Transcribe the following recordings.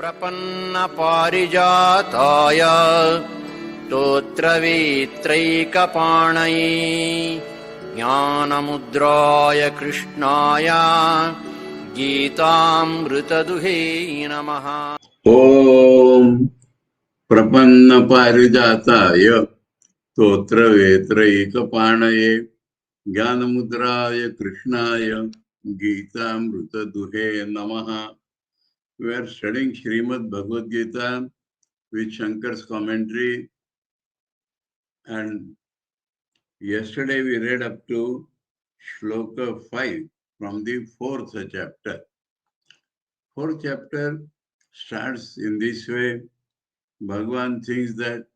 प्रपन्नपारिजाताय स्तोत्रवेत्रैकपाणये ज्ञानमुद्राय कृष्णाय गीतामृतदुहे नमः। ओम प्रपन्नपारिजाताय स्तोत्रवेत्रैकपाणये ज्ञानमुद्राय कृष्णाय गीतामृतदुहे नमः. We are studying Srimad Bhagavad Gita with Shankar's commentary, and yesterday we read up to Shloka 5 from the 4th chapter. 4th chapter starts in this way. Bhagavan thinks that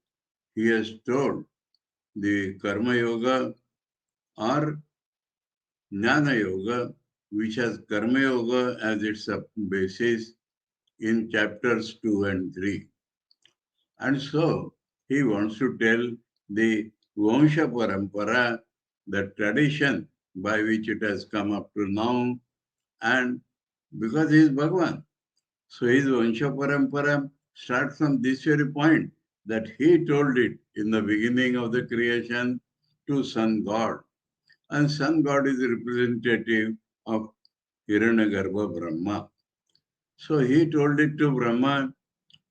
he has told the Karma Yoga or Jnana Yoga, which has Karma Yoga as its basis in chapters 2 and 3. And so he wants to tell the Vansha Parampara, the tradition by which it has come up to now, and because he is Bhagavan. So his Vansha Parampara starts from this very point, that he told it in the beginning of the creation to Sun God. And Sun God is representative of Hiranyagarbha Brahma. So he told it to Brahma,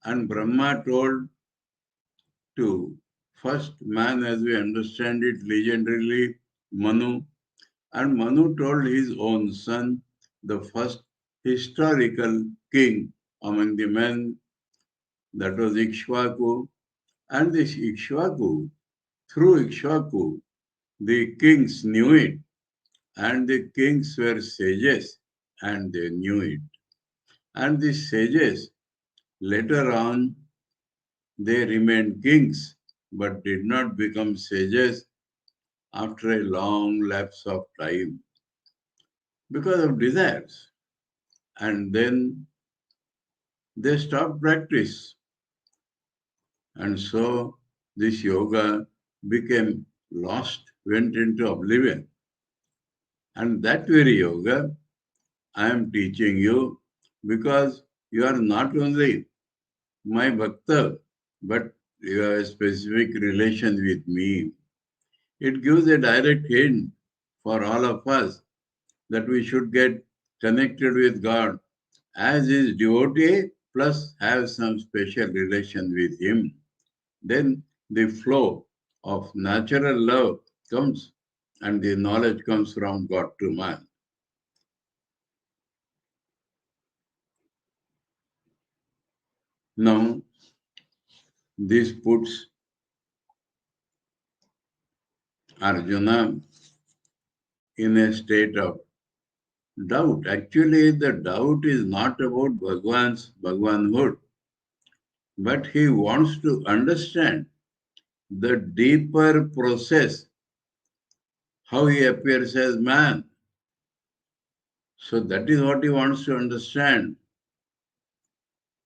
and Brahma told to first man, as we understand it legendarily, Manu. And Manu told his own son, the first historical king among the men, that was Ikshvaku. And this Ikshvaku, through Ikshvaku, the kings knew it, and the kings were sages, and they knew it. And the sages, later on, they remained kings, but did not become sages after a long lapse of time because of desires. And then they stopped practice. And so this yoga became lost, went into oblivion. And that very yoga I am teaching you, because you are not only my bhakta, but you have a specific relation with me. It gives a direct hint for all of us that we should get connected with God as his devotee, plus have some special relation with him. Then the flow of natural love comes, and the knowledge comes from God to man. Now, this puts Arjuna in a state of doubt. Actually, the doubt is not about Bhagwan's Bhagwanhood, but he wants to understand the deeper process, how he appears as man. So that is what he wants to understand.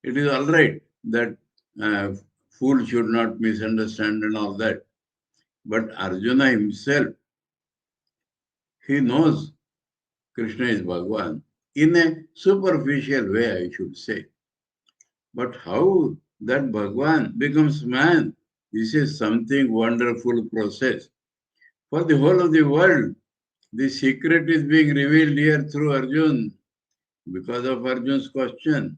It is all right that fool should not misunderstand and all that. But Arjuna himself, he knows Krishna is Bhagwan in a superficial way, I should say. But how that Bhagwan becomes man, this is something wonderful process. For the whole of the world, the secret is being revealed here through Arjuna, because of Arjuna's question.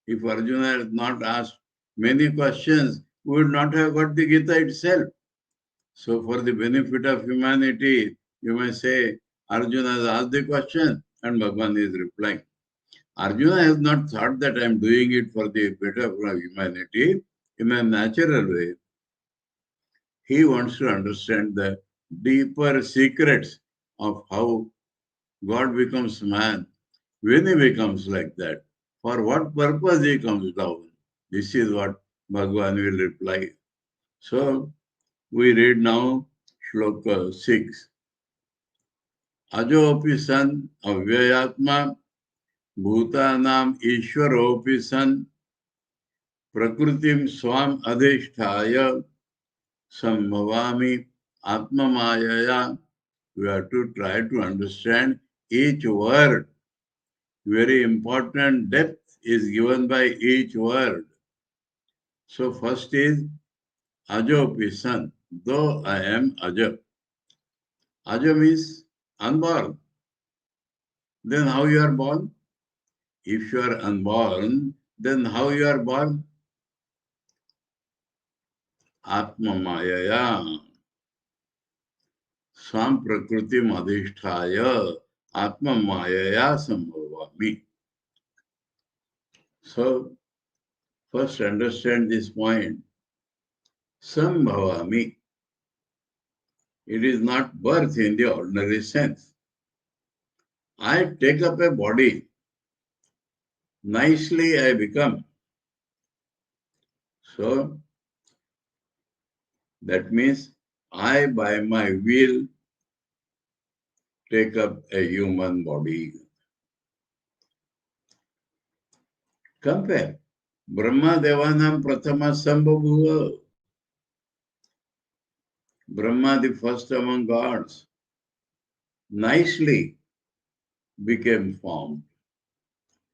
If Arjuna had not asked many questions, we would not have got the Gita itself. So for the benefit of humanity, you may say, Arjuna has asked the question and Bhagavan is replying. Arjuna has not thought that I am doing it for the better of humanity. In a natural way, he wants to understand the deeper secrets of how God becomes man, when he becomes like that, for what purpose he comes down. This is what Bhagavan will reply. So we read now Shloka 6. Ajopi san avyayatma bhutanam ishwaropi san prakritim swam adhisthaya sambhavami atmamayaya. We have to try to understand each word. Very important depth is given by each word. So first is Ajopi son, though I am Ajo. Ajo means unborn. Then how you are born? If you are unborn, then how you are born? Atma Mayaya. Swam Prakriti Madhisthaya. Atma Mayaya Sambhavami. So, first understand this point. Sambhavami. It is not birth in the ordinary sense. I take up a body. Nicely I become. So, that means I by my will take up a human body. Compare. Brahma Devanam Prathama Sambhavuva. Brahma, the first among gods, nicely became formed.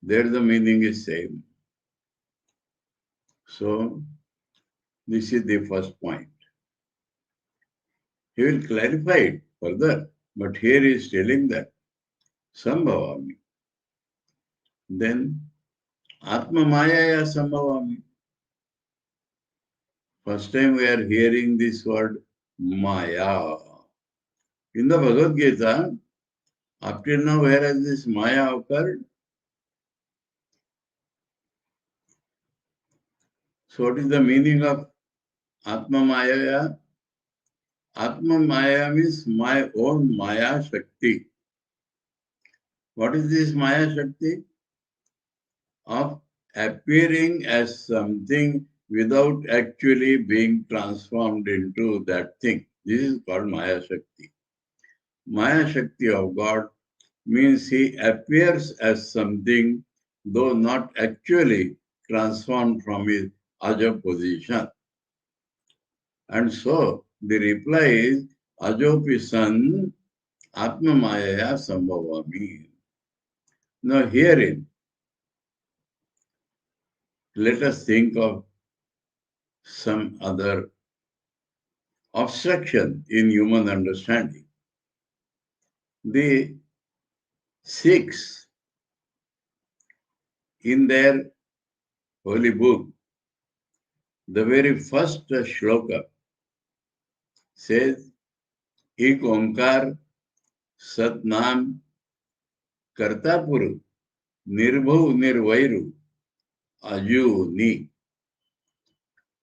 There the meaning is same. So, this is the first point. He will clarify it further, but here he is telling that Sambhavami. Then Atma Mayaya Sambhavami. First time we are hearing this word Maya. In the Bhagavad Gita, up till now, where has this Maya occurred? So what is the meaning of Atma Maya? Atma Maya means my own Maya Shakti. What is this Maya Shakti? Of appearing as something without actually being transformed into that thing. This is called Maya Shakti. Maya Shakti of God means he appears as something, though not actually transformed from his Aja position. And so the reply is Ajopi san Atma Mayaya Sambhavami. Now herein, let us think of some other obstruction in human understanding. The Sikhs, in their holy book, the very first shloka says, Ek Omkar Satnam Kartapuru Nirbhu Nirvairu Ajuni.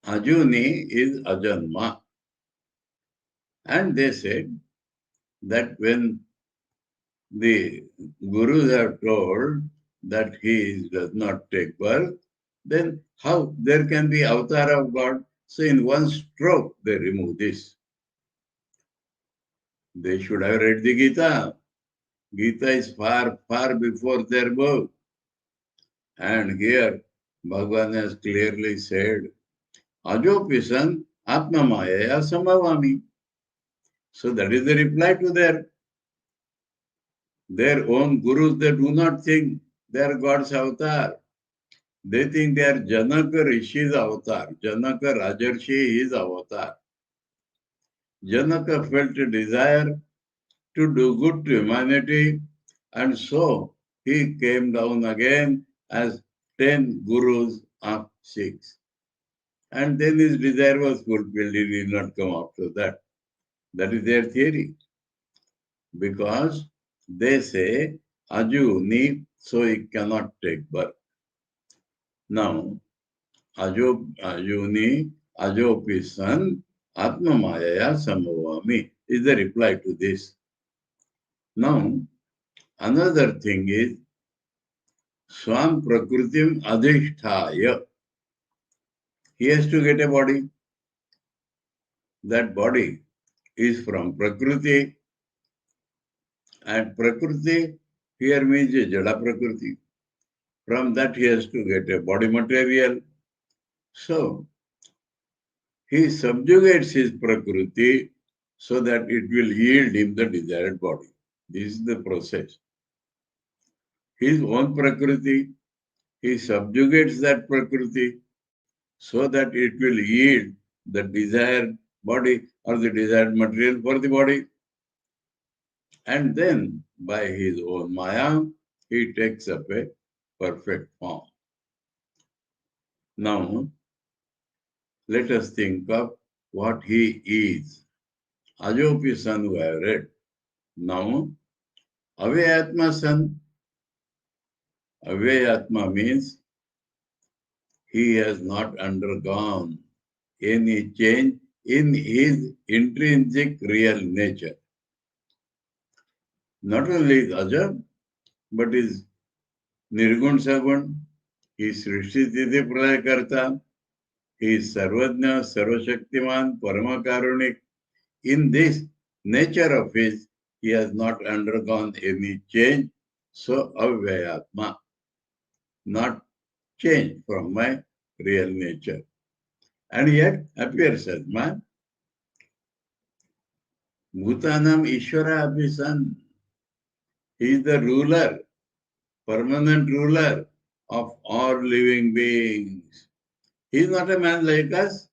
Ajuni is Ajanma. And they said that when the Gurus have told that he does not take birth, then how there can be avatar of God? So in one stroke they remove this. They should have read the Gita. Gita is far, far before their book. And here Bhagavan has clearly said, Ajopisan Atma Mayaya Sambhavami. So that is the reply to their own gurus. They do not think they are God's avatar. They think they are Janaka Rishi's avatar. Janaka Rajarshi is avatar. Janaka felt a desire to do good to humanity, and so he came down again as 10 gurus of Sikhs. And then his desire was fulfilled. He did not come after that. That is their theory. Because they say, Ajuni, so he cannot take birth. Now, Ajuni, Ajopi san, Atma Mayaya Sambhavami is the reply to this. Now, another thing is, Swam Prakritim Adhisthaya. He has to get a body. That body is from Prakriti. And Prakriti here means Jada Prakriti. From that he has to get a body material. So, he subjugates his Prakriti so that it will yield him the desired body. This is the process. His own Prakriti he subjugates that Prakriti so that it will yield the desired body or the desired material for the body. And then, by his own Maya, he takes up a perfect form. Now, let us think of what he is. Ajopi San, who I have read. Now, Avayatma San. Avayatma means he has not undergone any change in his intrinsic real nature. Not only is Ajab, but is Nirgun Sagun, he is Srishti Titi Pralaya Karta, he is Sarvajna, Sarvashaktiman, Paramakarunic. In this nature of his, he has not undergone any change, so Avyayatma, not change from my real nature. And yet appears as man. Bhutanam Ishvara Abhisan. He is the ruler, permanent ruler of all living beings. He is not a man like us.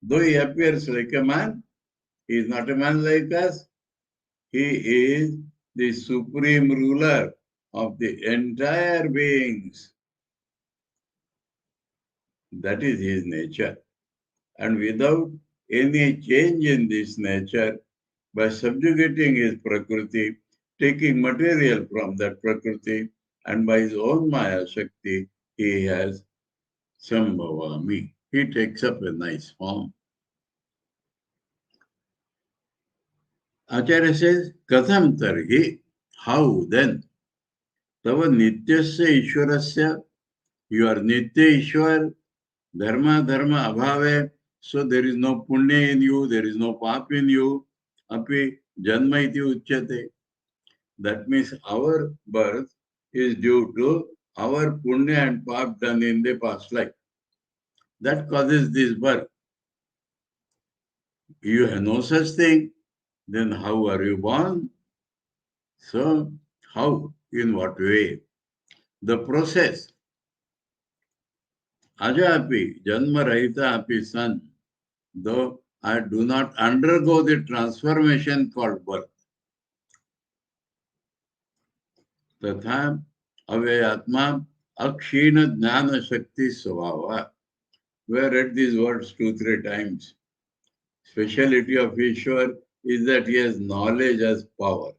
Though he appears like a man, he is not a man like us. He is the supreme ruler of the entire beings. That is his nature. And without any change in this nature, by subjugating his Prakriti, taking material from that Prakriti, and by his own Maya Shakti, he has Sambhavami. He takes up a nice form. Acharya says, Katham tarhi, how then? Tava nityasya ishwarasya, you are nitya ishwar, dharma abhave, so there is no punya in you, there is no pap in you, api janma iti uchyate. That means our birth is due to our punya and pap done in the past life. That causes this birth. You have no such thing, then how are you born? So, how? In what way? The process. Ajapi, Janma Rahita Api San, though I do not undergo the transformation called birth. Tatha Avayatma Akshina Jnana Shakti Svabhava. We have read these words 2-3 times. Speciality of Ishwar is that he has knowledge as power.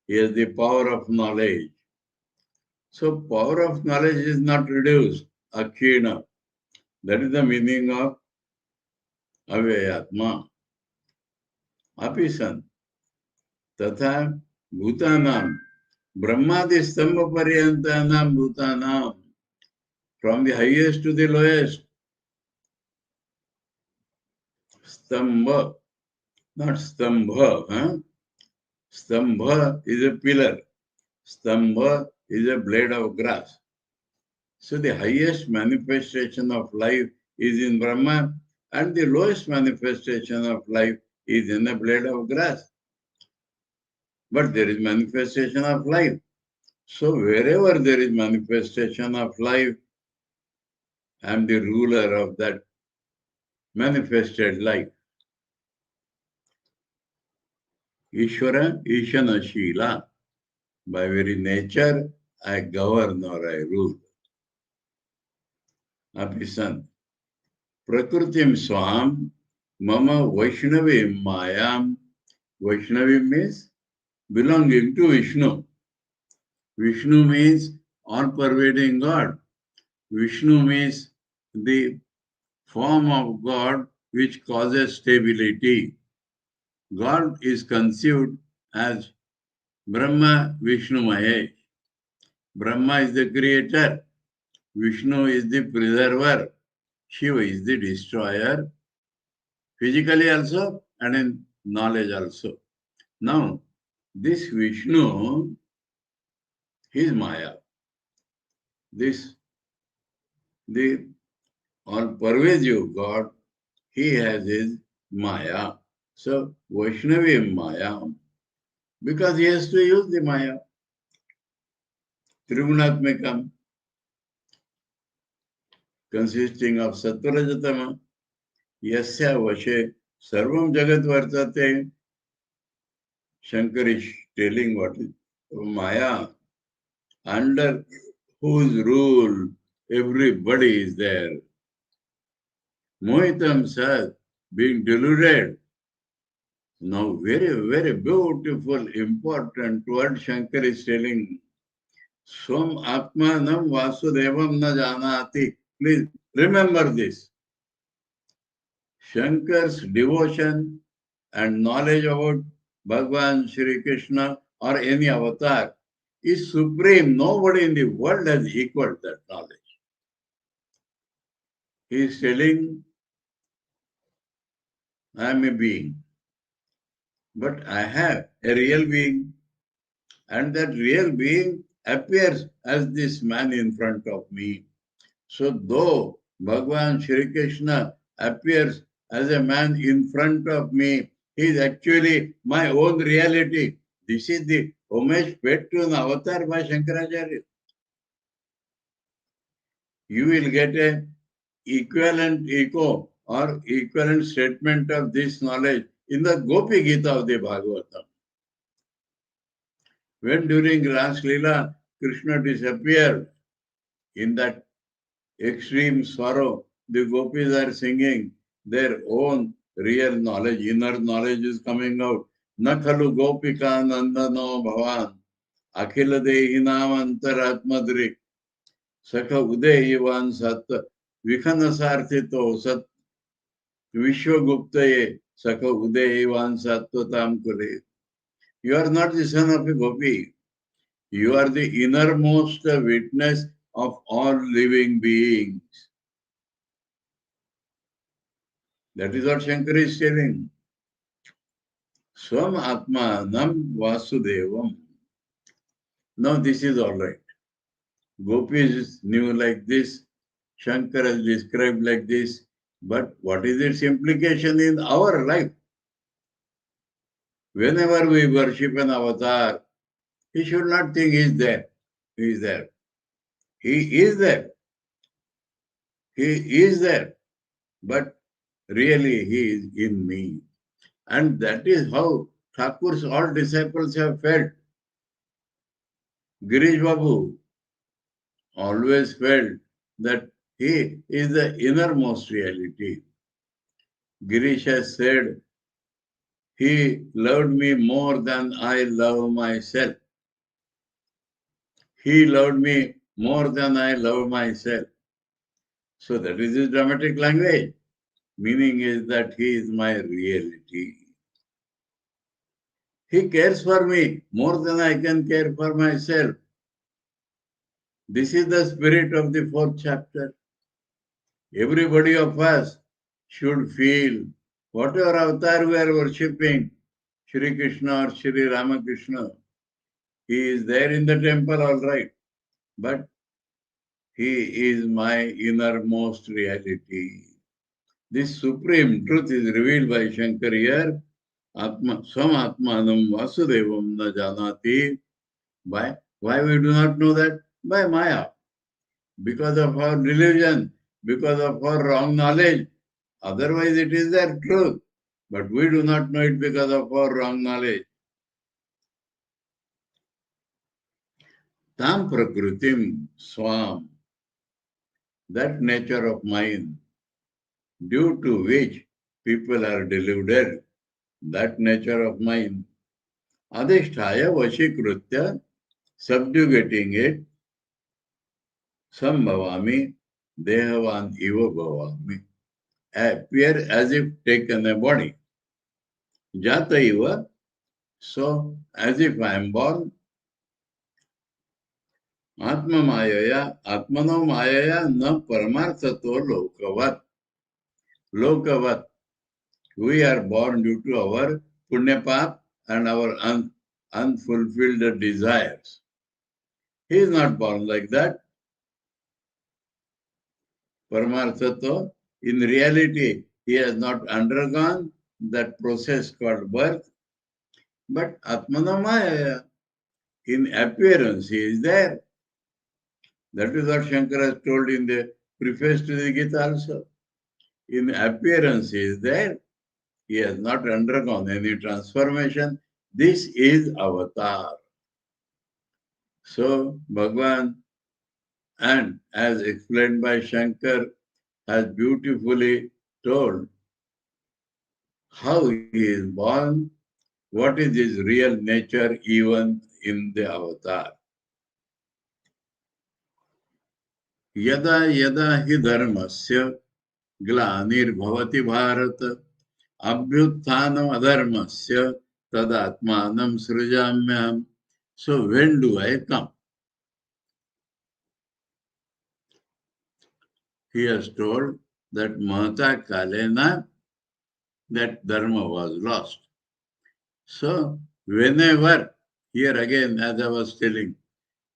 He has the power of knowledge. So power of knowledge is not reduced. Akshina. That is the meaning of Avayatma. Apisan. Tatha Bhutanam. Brahmadi Stamba Paryantanam Bhutanam. From the highest to the lowest. Stamba. Not Stambha. Huh? Stambha is a pillar. Stambha is a blade of grass. So the highest manifestation of life is in Brahma, and the lowest manifestation of life is in a blade of grass. But there is manifestation of life. So wherever there is manifestation of life, I am the ruler of that manifested life. Ishvara, Ishana Shila. By very nature, I govern or I rule. Apisan. Prakritim Swam, Mama Vaishnavim Mayam. Vaishnavi means belonging to Vishnu. Vishnu means all-pervading God. Vishnu means the form of God which causes stability. God is conceived as Brahma Vishnu Mahesh. Brahma is the creator. Vishnu is the preserver. Shiva is the destroyer. Physically also and in knowledge also. Now, this Vishnu is Maya. The all-pervasive God, he has his Maya. So, Vaishnavi Maya, because he has to use the Maya. Trigunatmikam. consisting of Sattvara-Rajatama, Yasya Vashe Sarvam Jagat Vartate. Shankar is telling what is Maya, under whose rule everybody is there. Mohitam Sat, being deluded. Now, very beautiful, important word Shankar is telling. Swam Atmanam Vasudevam na janati. Please remember this. Shankar's devotion and knowledge about Bhagavan Shri Krishna or any avatar is supreme. Nobody in the world has equaled that knowledge. He is telling, I am a being, but I have a real being, and that real being appears as this man in front of me. So though Bhagavan Shri Krishna appears as a man in front of me, he is actually my own reality. This is the homage paid to an avatar by Shankaracharya. You will get a equivalent echo or equivalent statement of this knowledge in the Gopi Gita of the Bhagavatam. When during Ras Leela, Krishna disappeared in that extreme sorrow, the gopis are singing their own real knowledge, inner knowledge is coming out. Nakhalu gopika nandano bhavan, akhila dehinam antaratmadrik, sakha udeyivan sat, vikhanasarthito sat, vishwaguptaye, sakha udeyivan sattvatam kule. You are not the son of a gopi. You are the innermost witness of all living beings. That is what Shankar is telling. Swam Atma Nam Vasudevam. Now this is all right. Gopis knew like this. Shankar has described like this. But what is its implication in our life? Whenever we worship an avatar, he should not think he is there. He is there. He is there. He is there. But really he is in me. And that is how Thakur's all disciples have felt. Girish Babu always felt that he is the innermost reality. Girish has said, he loved me more than I love myself. He loved me more than I love myself. So that is his dramatic language. Meaning is that he is my reality. He cares for me more than I can care for myself. This is the spirit of the 4th chapter. Everybody of us should feel whatever avatar we are worshipping, Shri Krishna or Shri Ramakrishna, he is there in the temple, all right, but he is my innermost reality. This supreme truth is revealed by Shankar here. Atma, Swam Atmanam Vasudevam na janati. Why we do not know that? By Maya. Because of our delusion, because of our wrong knowledge. Otherwise it is their truth. But we do not know it because of our wrong knowledge. Tam prakritim swam. That nature of mind, due to which people are deluded, that nature of mind, adhisthaya vashikritya, subjugating it, sambhavami, dehavan iva bhavami, appear as if taken a body. Jata iva, so as if I am born. Atma mayaya, atmano mayaya na paramarthato lokavat. Lokavat. We are born due to our punyapap and our unfulfilled desires. He is not born like that. Paramarthato, in reality, he has not undergone that process called birth. But Atmana Maya, in appearance, he is there. That is what Shankara has told in the preface to the Gita also. In appearance he is there. He has not undergone any transformation. This is avatar. So Bhagavan, and as explained by Shankar, has beautifully told how he is born, what is his real nature even in the avatar. Yada yada hi dharmasya glanirvavati bharata abhyuthanam adharmasya tadatmanam srijamyam. So when do I come? He has told that Mahata Kalena, that dharma was lost. So whenever, here again, as I was telling,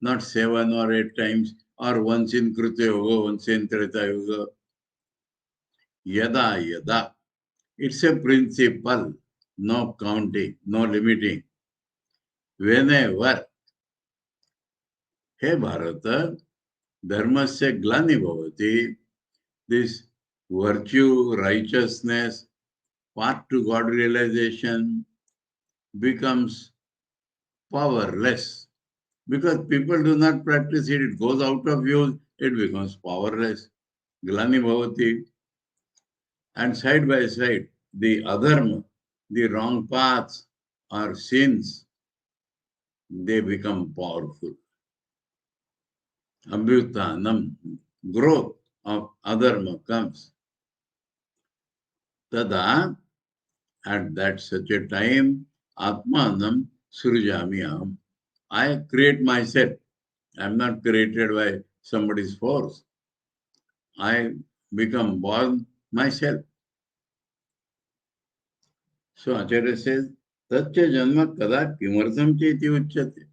not 7 or 8 times, or once in Kruta Yoga, once in Treta Yoga, yada yada. It's a principle, no counting, no limiting. Whenever, hey Bharata, dharmasya glani bhavati, this virtue, righteousness, path to God realization becomes powerless. Because people do not practice it, it goes out of use, it becomes powerless. Glani bhavati. And side by side, the adharma, the wrong paths or sins, they become powerful. Abhyutanam, growth of adharma comes. Tada, at that such a time, atmanam surjami aham. I create myself. I am not created by somebody's force. I become born myself. So Acharya says, Tatya janma kada kimartham cheti uchyate.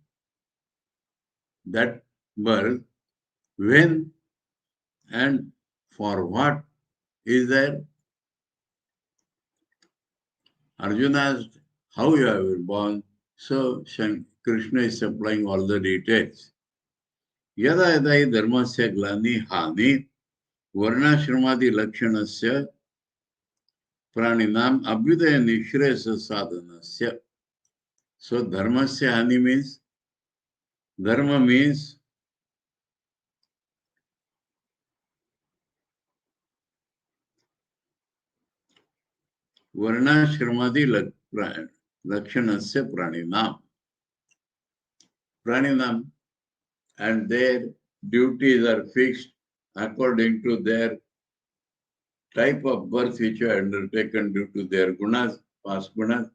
That birth, when and for what is there? Arjuna asked, how you have been born? So Krishna is supplying all the details. Yada yada hi dharmasya glani hani varnashramadi lakshanasya praninam abhyudaya nishresa sadhanasya. So dharmasya hani means, dharma means varnashramadi lakshanasya praninam. Praninam, and their duties are fixed according to their type of birth which are undertaken due to their gunas, past gunas,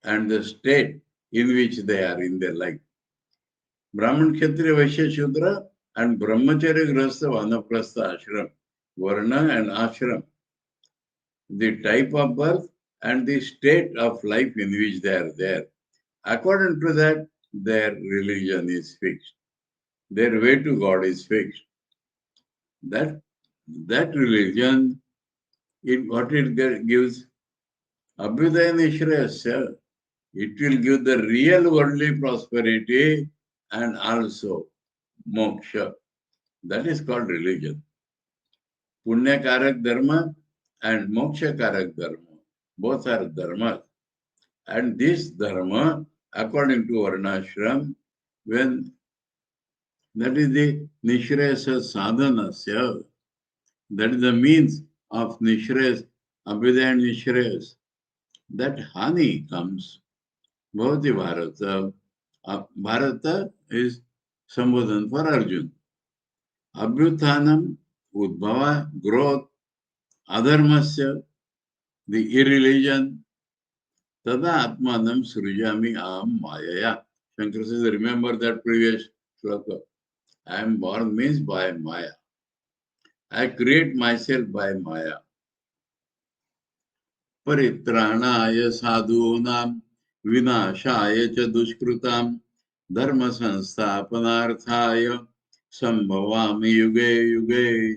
and the state in which they are in their life. Brahman, Kshatriya, Vaishya, Shudra, and Brahmacharya, Grahastha, Vanaprastha, Ashram, Varna and Ashram, the type of birth and the state of life in which they are there. According to that, their religion is fixed. Their way to God is fixed. That religion, what it gives, Abhyudaya Nishrayasya, it will give the real worldly prosperity and also moksha. That is called religion. Punya Karak Dharma and Moksha Karak Dharma. Both are dharmas. And this dharma, according to Varnashram, when that is the Nishrayasa Sadhanasya, that is the means of Nishrayas, Abhyudaya and Nishrayas. That Hani comes. Bhavati Bharata. Bharata is Sambodhan for Arjuna. Abhyuthanam, Udbhava, growth, Adharmasya, the irreligion, Tada Atmanam Srijami Aham Mayaya. Shankara says, remember that previous shloka. I am born means by Maya. I create myself by Maya. Paritranaya sadhunam vinashaya cha dushkrutam dharma sansthapanarthaya sambhavami yuge yuge.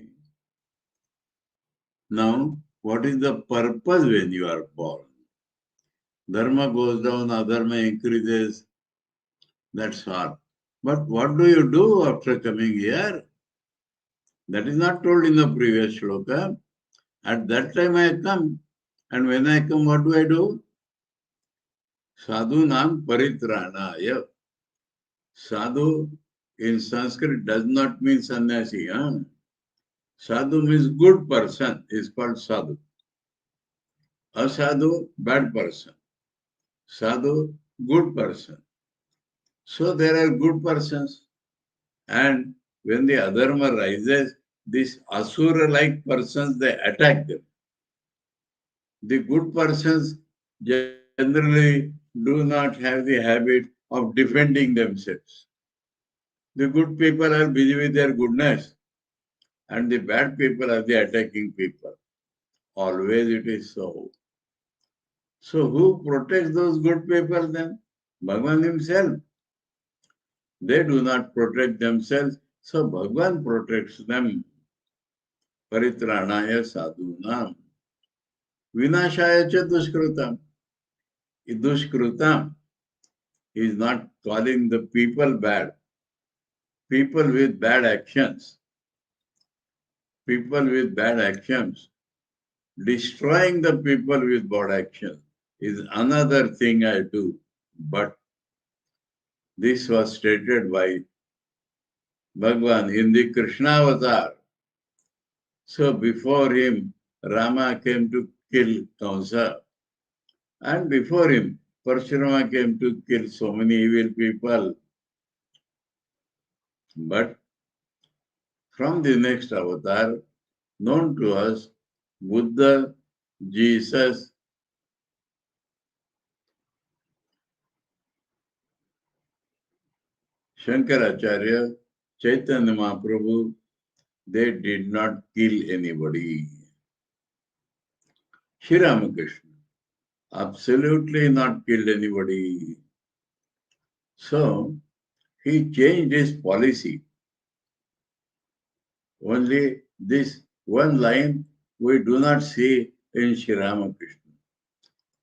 Now, what is the purpose when you are born? Dharma goes down, adharma increases. That's all. But what do you do after coming here? That is not told in the previous shloka. At that time I come. And when I come, what do? Sadhu nam paritranaya. Sadhu in Sanskrit does not mean sannyasi. Huh? Sadhu means good person, is called sadhu. Asadhu, bad person. Sadhu, good person. So there are good persons. And when the adharma rises, these asura-like persons, they attack them. The good persons generally do not have the habit of defending themselves. The good people are busy with their goodness, and the bad people are the attacking people. Always it is so. So who protects those good people then? Bhagavan himself. They do not protect themselves, so Bhagavan protects them. Paritranaya sadhunam. Vinashaya cha dushkrutam. Dushkrutam is not calling the people bad. People with bad actions. People with bad actions. Destroying the people with bad actions is another thing I do. But this was stated by Bhagavan in the Krishna avatar. So before him, Rama came to kill Kamsa. And before him, Parshurama came to kill so many evil people. But from the next avatar, known to us, Buddha, Jesus, Shankaracharya, Chaitanya Mahaprabhu, they did not kill anybody. Sri Ramakrishna, absolutely not killed anybody. So, he changed his policy. Only this one line we do not see in Sri Ramakrishna.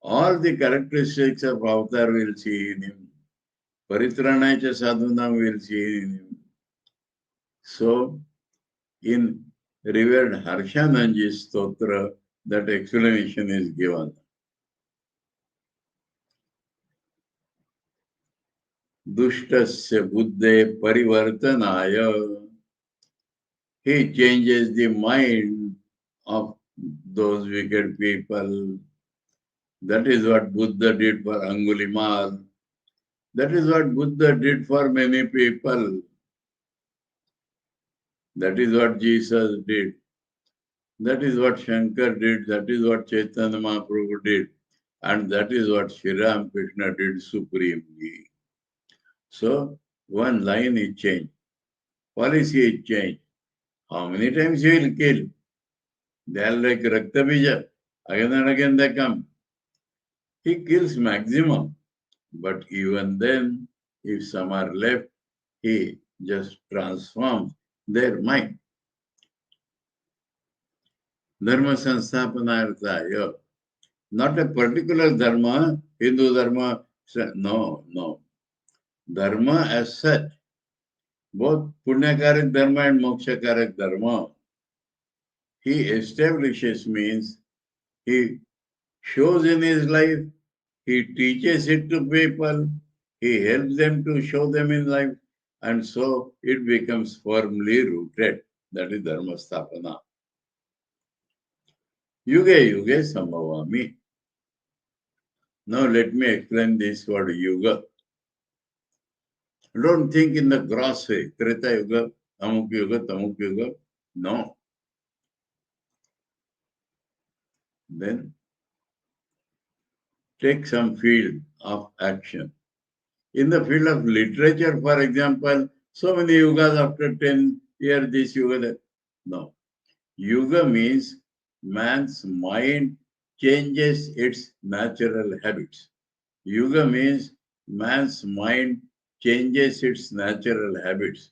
All the characteristics of avatar will see in him. Paritranaya sadhunam will see in him. So, in revered Harshananji's stotra, that explanation is given. Dushtasya buddhe parivartanaya. He changes the mind of those wicked people. That is what Buddha did for Angulimal. That is what Buddha did for many people. That is what Jesus did. That is what Shankar did. That is what Chaitanya Mahaprabhu did. And that is what Sri Ramakrishna did supremely. So, one line is changed. Policy is changed. How many times he will kill? They are like Raktabija. Again and again they come. He kills maximum. But even then, if some are left, he just transforms their mind. Dharma sansthapanarthaya. Not a particular dharma, Hindu dharma. No. Dharma as such, both punyakarak dharma and mokshakarak dharma, he establishes means he shows in his life, he teaches it to people, he helps them to show them in life, and so it becomes firmly rooted. That is dharma sthapana. Yuge sambhavami. Now let me explain this word yuga. Don't think in the gross way, Treta Yuga, Amuk Yuga, Tamuk Yuga. No. Then take some field of action. In the field of literature, for example, so many yugas after 10 years, this yuga, that. No. Yuga means man's mind changes its natural habits. Yuga means man's mind changes its natural habits.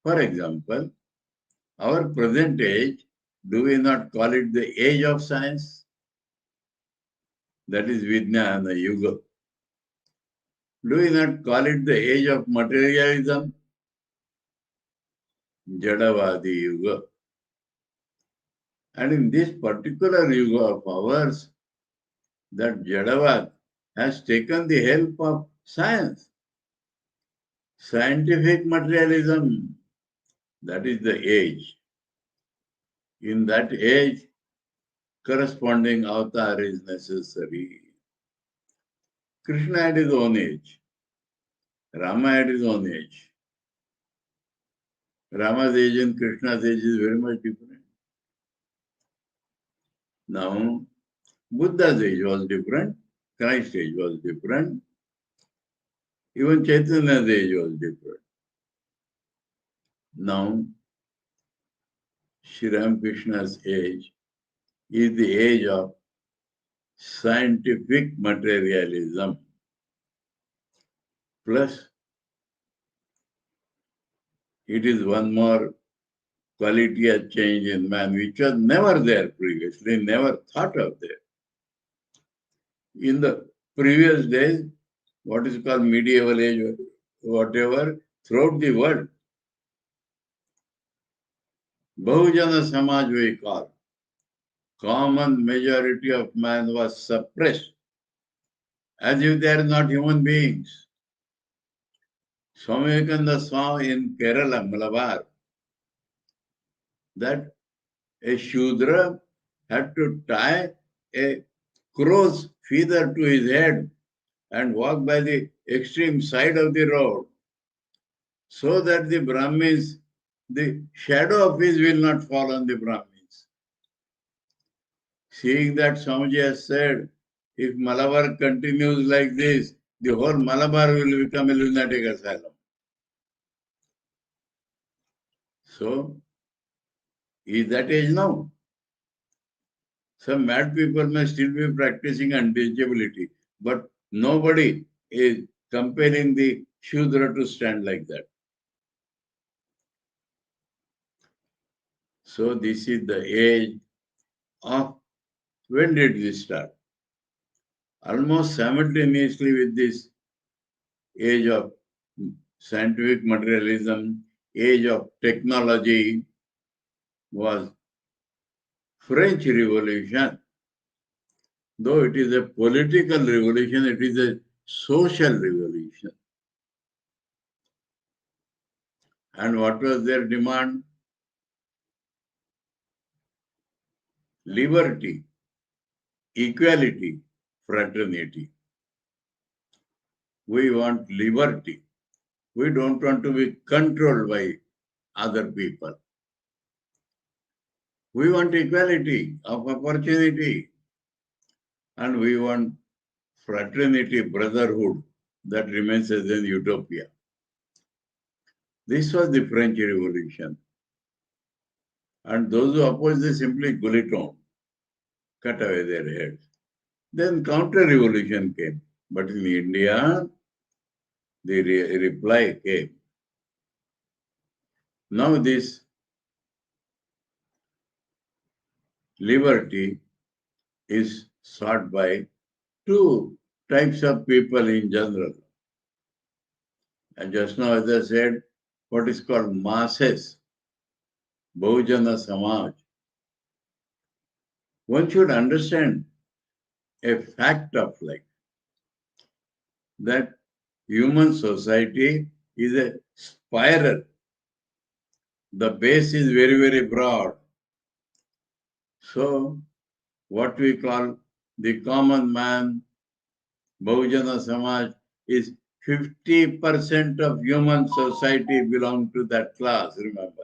For example, our present age, do we not call it the age of science? That is Vijnana Yuga. Do we not call it the age of materialism? Jadavadi Yuga. And in this particular Yuga of ours, that Jadavad has taken the help of science, scientific materialism. That is the age. In that age, corresponding avatar is necessary. Krishna had his own age. Rama had his own age. Rama's age and Krishna's age is very much different. Now, Buddha's age was different. Christ's age was different. Even Chaitanya's age was different. Now, Sri Ramakrishna's age is the age of scientific materialism. Plus, it is one more quality of change in man, which was never there previously, never thought of there. In the previous days, what is called medieval age, whatever, throughout the world, Bahujana Samaj we call, common majority of man was suppressed, as if they are not human beings. Swami Vivekananda saw in Kerala, Malabar, that a Shudra had to tie a crow's feather to his head and walk by the extreme side of the road so that the Brahmins, the shadow of his will not fall on the Brahmins. Seeing that, Swamiji has said, if Malabar continues like this, the whole Malabar will become a lunatic asylum. So, is that age now? Some mad people may still be practicing untouchability, but nobody is compelling the Shudra to stand like that. So this is the age of, when did this start? Almost simultaneously with this age of scientific materialism, age of technology, was French Revolution. Though it is a political revolution, it is a social revolution. And what was their demand? Liberty, equality, fraternity. We want liberty. We don't want to be controlled by other people. We want equality of opportunity. And we want fraternity, brotherhood, that remains as an utopia. This was the French Revolution. And those who opposed, they simply guillotine, cut away their heads. Then counter-revolution came. But in India, the reply came. Now this liberty is sought by two types of people in general. And just now, as I said, what is called masses, Bahujana Samaj. One should understand a fact of life, that human society is a spiral. The base is very, very broad. So, what we call the common man, Bahujana Samaj, is 50% of human society belong to that class, remember.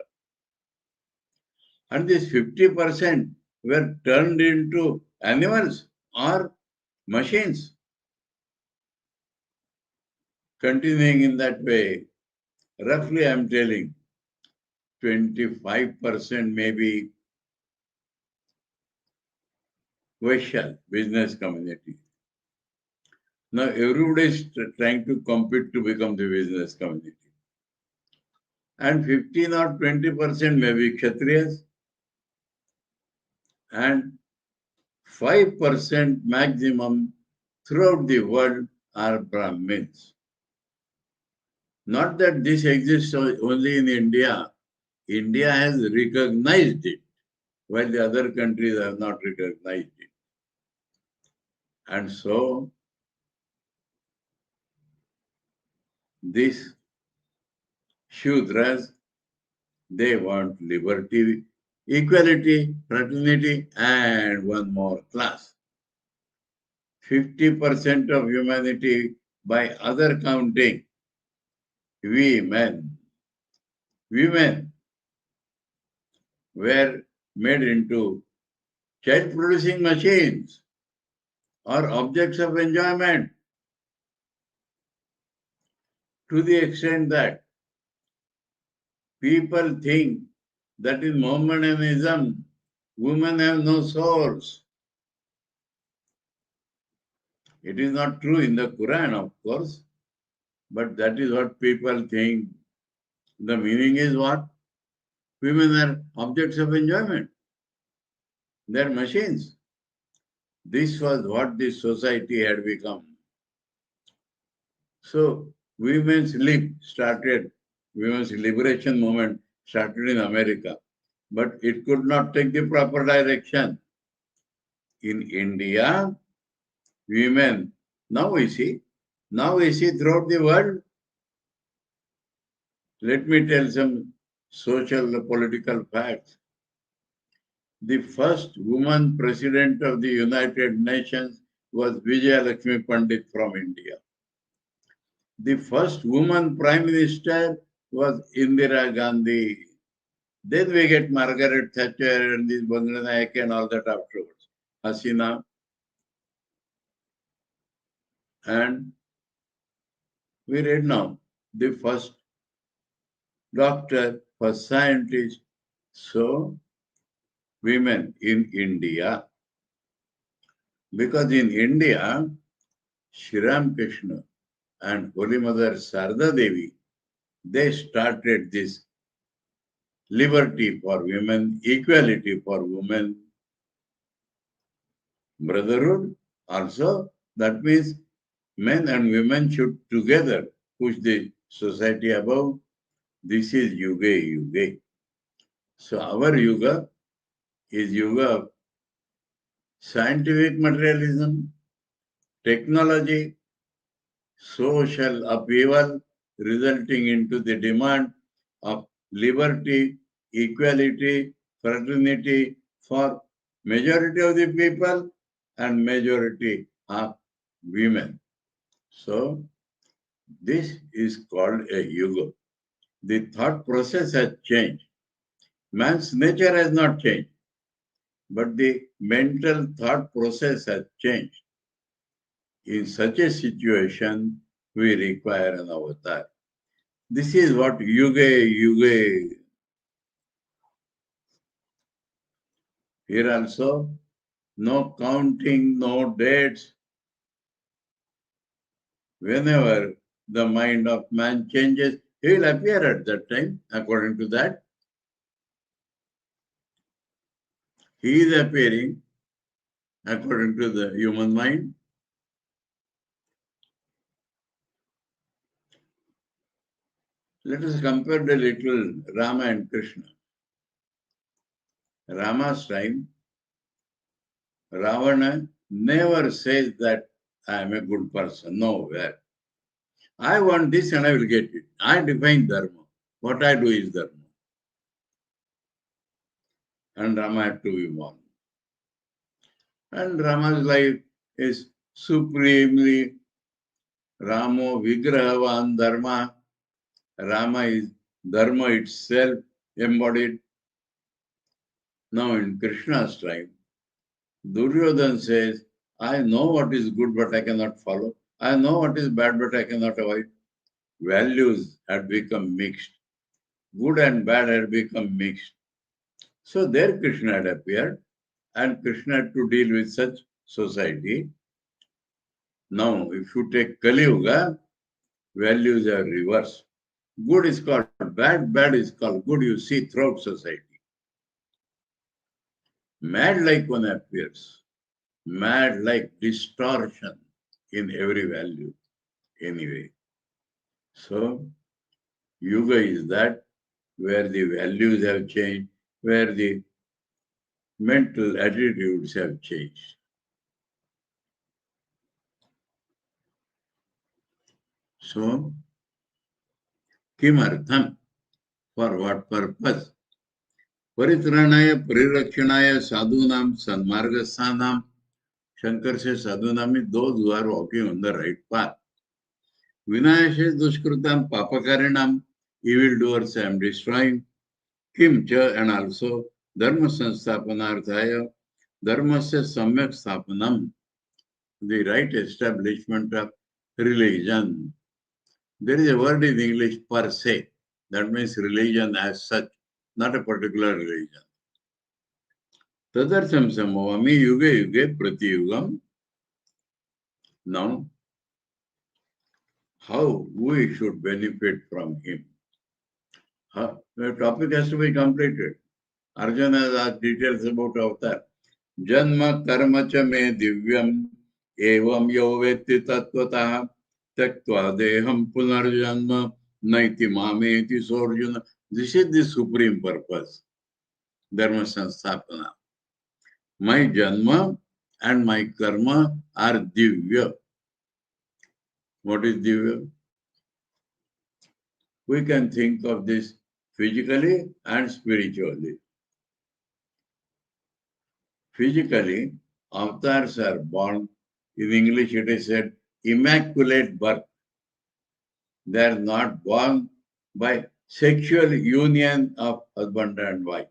And this 50% were turned into animals or machines. Continuing in that way, roughly I'm telling, 25% maybe Vaishya, business community. Now everybody is trying to compete to become the business community. And 15 or 20% may be Kshatriyas, and 5% maximum throughout the world are Brahmins. Not that this exists only in India. India has recognized it, while the other countries have not recognized it. And so, these Shudras, they want liberty, equality, fraternity, and one more class. 50% of humanity by other counting, women were made into child-producing machines or objects of enjoyment, to the extent that people think that in Mohammedanism, women have no souls. It is not true in the Quran, of course, but that is what people think. The meaning is what? Women are objects of enjoyment. They are machines. This was what this society had become. So, women's liberation movement started in America, but it could not take the proper direction. In India, women, now we see throughout the world. Let me tell some social political facts. The first woman president of the United Nations was Vijayalakshmi Pandit from India. The first woman prime minister was Indira Gandhi. Then we get Margaret Thatcher and this Bangladesh and all that afterwards. Hasina. And we read now the first doctor, first scientist. So, women in India. Because in India, Sri Ramakrishna and Holy Mother Sarada Devi, they started this liberty for women, equality for women, brotherhood also. That means men and women should together push the society above. This is Yuga. So our Yuga is Yuga of scientific materialism, technology, social upheaval resulting into the demand of liberty, equality, fraternity for majority of the people and majority of women. So this is called a yuga. The thought process has changed. Man's nature has not changed, but the mental thought process has changed. In such a situation, we require an avatar. This is what Yuga. Here also, no counting, no dates. Whenever the mind of man changes, he will appear at that time, according to that. He is appearing according to the human mind. Let us compare a little Rama and Krishna. Rama's time, Ravana never says that I am a good person. Nowhere. I want this and I will get it. I define dharma. What I do is dharma. And Rama had to be born. And Rama's life is supremely Ramo Vigrahavan Dharma. Rama is Dharma itself embodied. Now in Krishna's time, Duryodhana says, I know what is good but I cannot follow. I know what is bad but I cannot avoid. Values had become mixed. Good and bad had become mixed. So there Krishna had appeared and Krishna had to deal with such society. Now, if you take Kali Yuga, values are reversed. Good is called bad, bad is called good, you see throughout society. Mad like one appears, mad like distortion in every value, anyway. So, Yuga is that, where the values have changed, where the mental attitudes have changed. So, kimartham, for what purpose? परित्राणाय परिरक्षणाय साधूनाम सन्मार्गस्थानाम. Shankar says sadhunam means those who are walking on the right path. Vinayashe dushkrutam papakarinam, evildoers I am destroying. Kim cha, and also dharma sansthapanarthaya, dharmasya samyak sthapanam, the right establishment of religion. There is a word in English, per se, that means religion as such, not a particular religion. Tadartham samavami yuge yuge pratiyugam. Now, how we should benefit from him. The topic has to be completed. Arjuna has asked details about avatar. Janma karma cha me divyam evam yo vetti tattvataha taktva deham punarjanma naiti mameti sorjuna. This is the supreme purpose. Dharma sanstapana. My janma and my karma are divya. What is divya? We can think of this physically and spiritually. Physically, avatars are born, in English it is said, immaculate birth. They are not born by sexual union of husband and wife.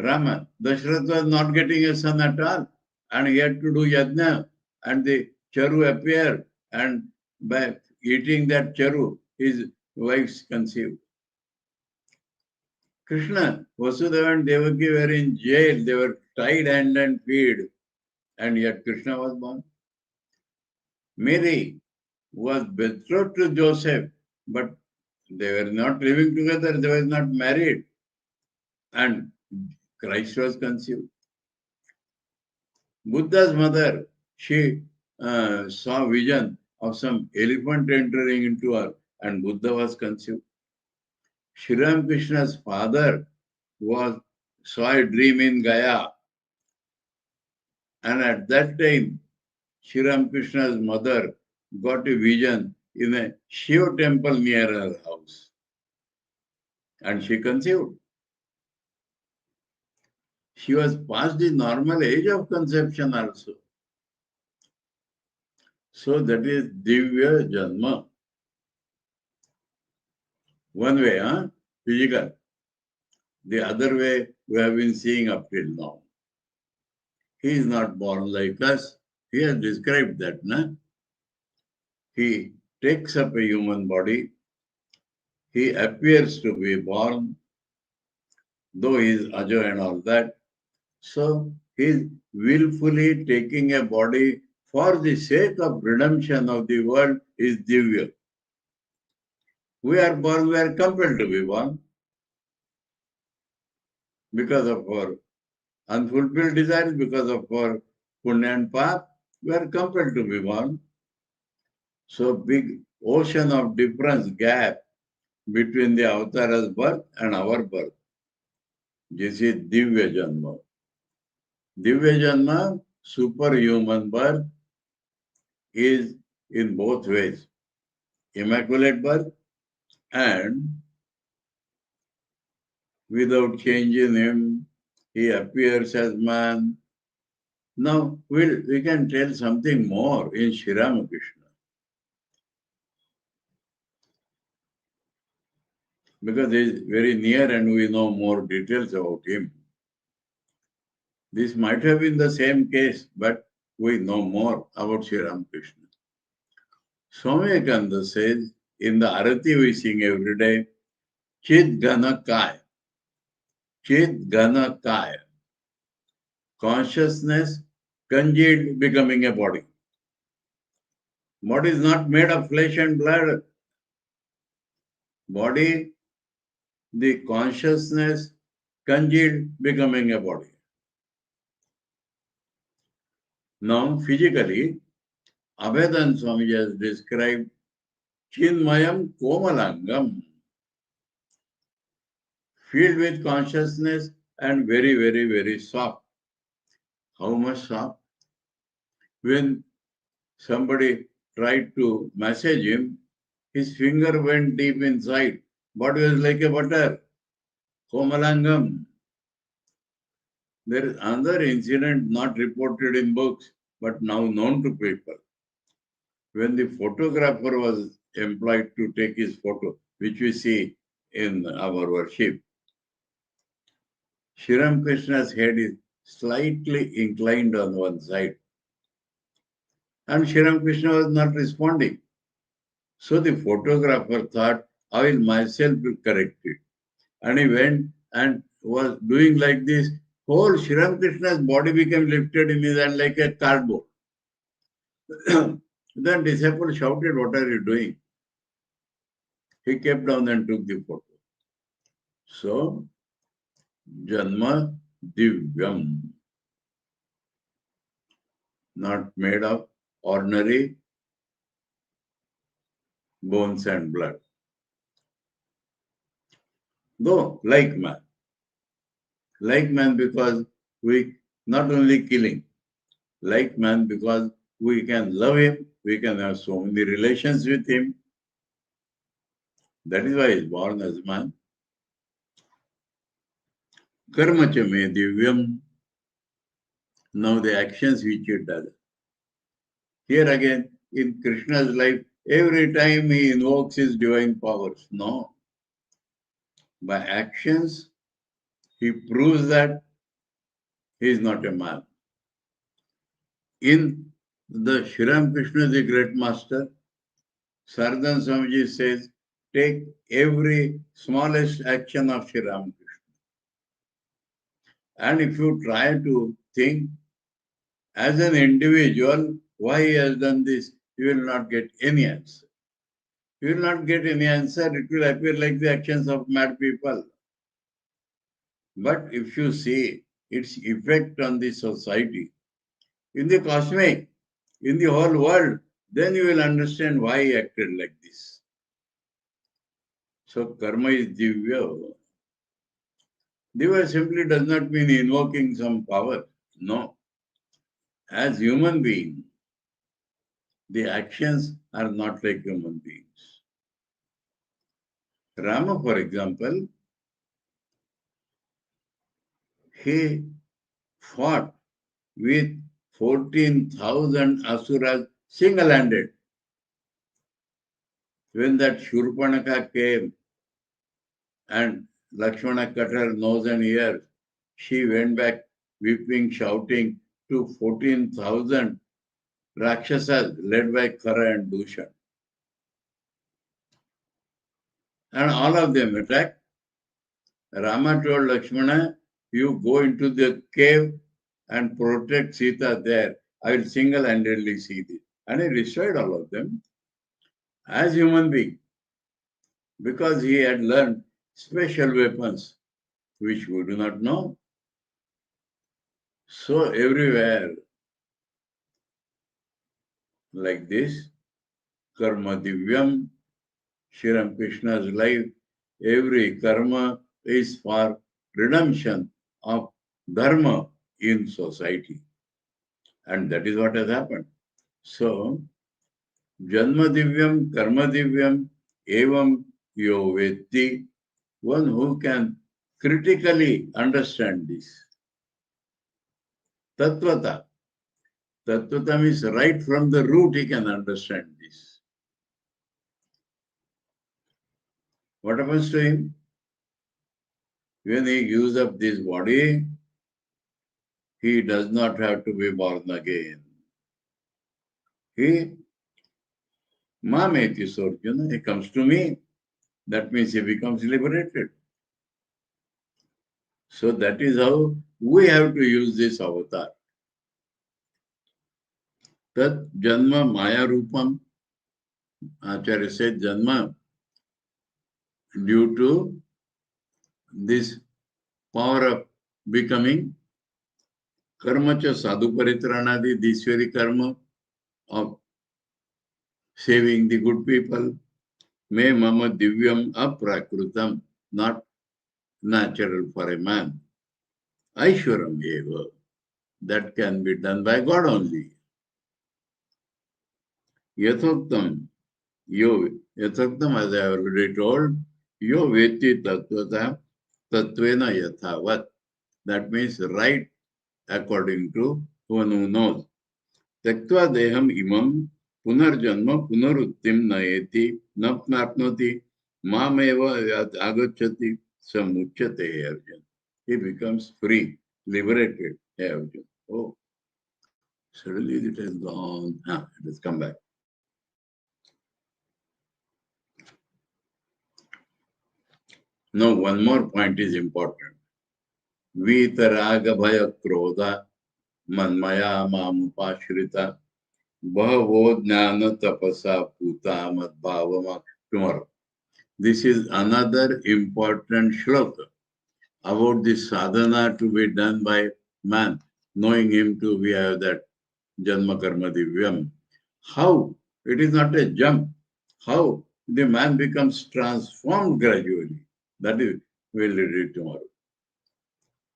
Rama, Dashrath was not getting a son at all, and he had to do yajna, and the charu appeared, and by eating that charu, his wife conceived. Krishna, Vasudeva and Devaki were in jail. They were tied hand and feet, and yet Krishna was born. Mary was betrothed to Joseph, but they were not living together. They were not married, and Christ was conceived. Buddha's mother, she saw vision of some elephant entering into her, and Buddha was conceived. Sri Ramakrishna's father saw a dream in Gaya, and at that time, Sri Ramakrishna's mother got a vision in a Shiva temple near her house, and she conceived. She was past the normal age of conception also. So that is Divya Janma. One way, physical. The other way we have been seeing up till now. He is not born like us. He has described that, na? He takes up a human body. He appears to be born, though he is Aja and all that. So he is willfully taking a body for the sake of redemption of the world is Divya. We are born, we are compelled to be born. Because of our unfulfilled desires, because of our punya and pap, we are compelled to be born. So big ocean of difference, gap between the avatar's birth and our birth. This is Divya Janma. Divya Janma, superhuman birth, is in both ways. Immaculate birth and without change in him, he appears as man. Now, we can tell something more in Sri Ramakrishna. Because he is very near and we know more details about him. This might have been the same case, but we know more about Sri Ramakrishna. Swami Vivekananda says, in the Arati we sing every day, Chid Gana Kaya. Chid Gana Kaya. Consciousness congealed becoming a body. Body is not made of flesh and blood. Body, the consciousness congealed becoming a body. Now, physically, Abhedan Swamiji has described Chinmayam Komalangam, filled with consciousness and very, very, very soft. How much soft? When somebody tried to massage him, his finger went deep inside. Body was like a butter. Komalangam. There is another incident not reported in books, but now known to people. When the photographer was employed to take his photo, which we see in our worship, Sri Krishna's head is slightly inclined on one side. And Sri Krishna was not responding. So the photographer thought, I will myself correct it. And he went and was doing like this. Whole Sri Krishna's body became lifted in his hand like a cardboard. Then disciple shouted, what are you doing? He kept down and took the photo. So, Janma Divyam, not made of ordinary bones and blood. Though, like man. Like man because we not only killing, like man because we can love him, we can have so many relations with him. That is why he is born as man. Karma cha me divyam. Now the actions which he does. Here again, in Krishna's life, every time he invokes his divine powers. No. By actions, he proves that he is not a man. In the Sri Krishna, the great master, Sardan Swamiji says, take every smallest action of Sri Krishna. And if you try to think as an individual, why he has done this, you will not get any answer. You will not get any answer. It will appear like the actions of mad people. But if you see its effect on the society, in the cosmic, in the whole world, then you will understand why he acted like this. So karma is divya. Divya simply does not mean invoking some power. No. As human being, the actions are not like human beings. Rama, for example, he fought with 14,000 asuras single-handed. When that Shurpanaka came and Lakshmana cut her nose and ears, she went back weeping, shouting to 14,000 Rakshasas led by Khara and Dushan. And all of them attacked. Rama told Lakshmana, you go into the cave and protect Sita there. I will single-handedly see this. And he destroyed all of them as human being, because he had learned special weapons which we do not know. So everywhere, like this, karma divyam, Sri Krishna's life, every karma is for redemption of dharma in society. And that is what has happened. So, janma divyam, karma divyam, evam yo vetti, one who can critically understand this. Tattvata. Tattvata means right from the root he can understand this. What happens to him? When he gives up this body, he does not have to be born again. He, Mameti Sorjuna, he comes to me. That means he becomes liberated. So that is how we have to use this avatar. Tat Janma Maya Rupam, Acharya said Janma, due to this power of becoming, karma cha sadhu paritranadi, this very karma of saving the good people. Me mama divyam aprakrutam, not natural for a man. Aishwaram eva. That can be done by God only. Yathoktam, as I already told, yo veti tattvata tattvena yathavat. That means right according to one who knows. Taktva deham imam punarjanma punaruttim nayeti napnapnoti mameva agachati samuchyate Arjun. He becomes free, liberated. Arjun. Oh, suddenly it has gone. It has come back. Now, one more point is important. Vitaraga bhaya krodha manmaya mamupashrita bhavo jnana tapasa puta madbhavama. Tomorrow. This is another important shloka about the sadhana to be done by man, knowing him to be that janma karma divyam. How? It is not a jump. How the man becomes transformed gradually. That is, we'll read it tomorrow.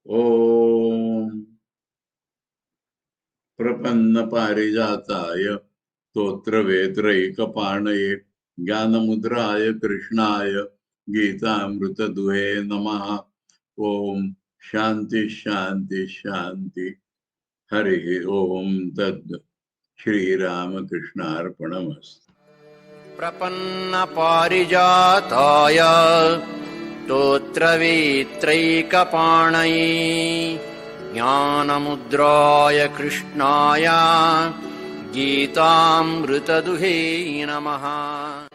Om Prapanna Parijataya Totra Vetraikaparnaye Jnanamudraya Krishnaya Gita Amrita Duhe Namaha. Om Shanti Shanti Shanti Hari Om Tad Shri Ramakrishna Arpanamastu. Prapanna parijataya totra vitraikaparnaye jnanamudraya krishnaya Gita amrita duhe namaha.